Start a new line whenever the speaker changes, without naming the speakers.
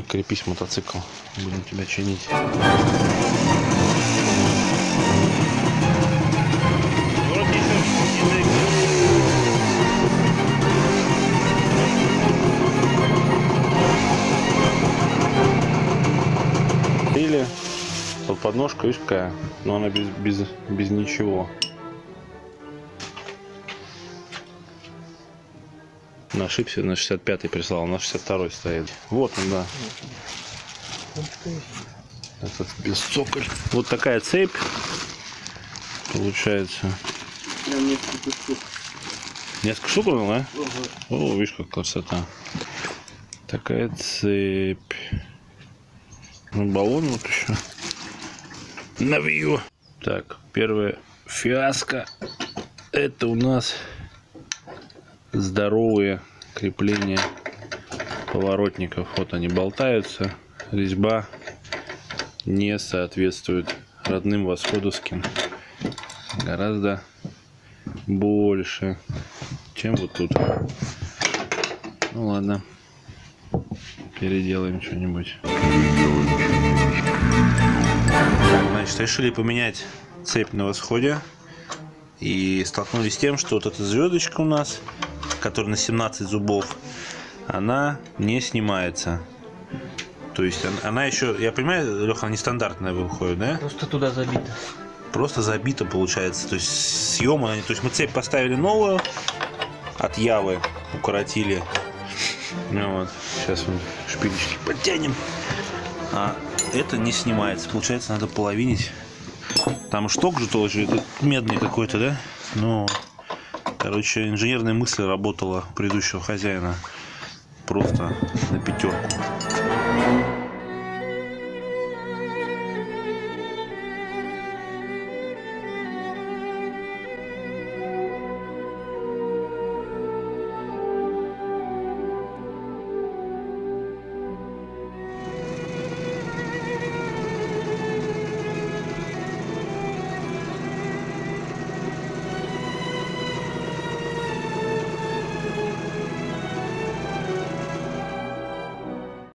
Крепись, мотоцикл. Будем тебя чинить. Или под подножкой, видишь, какая, но она без ничего. На ошибся, на 65-й прислал, на 62-й стоит. Вот он, да. Этот без цоколь. Вот такая цепь получается.
Несколько штук.
Несколько штук, да?
Ага.
О, видишь, как красота. Такая цепь. Ну, баллон вот еще. Навью. Так, первая фиаско. Это у нас здоровые крепления поворотников. Вот они болтаются. Резьба не соответствует родным восходовским. Гораздо больше, чем вот тут. Ну ладно. Переделаем что-нибудь. Значит, решили поменять цепь на восходе. И столкнулись с тем, что вот эта звездочка у нас, которая на 17 зубов, она не снимается. То есть она еще, я понимаю, Леха, нестандартная выходит, да?
Просто туда забито.
Просто забито получается. То есть съема, то есть мы цепь поставили новую от Явы, укоротили. Ну вот, сейчас мы шпилечки подтянем. А это не снимается. Получается, надо половинить. Там шток же тоже, это медный какой-то, да? Ну, короче, инженерная мысль работала у предыдущего хозяина. Просто на пятерку.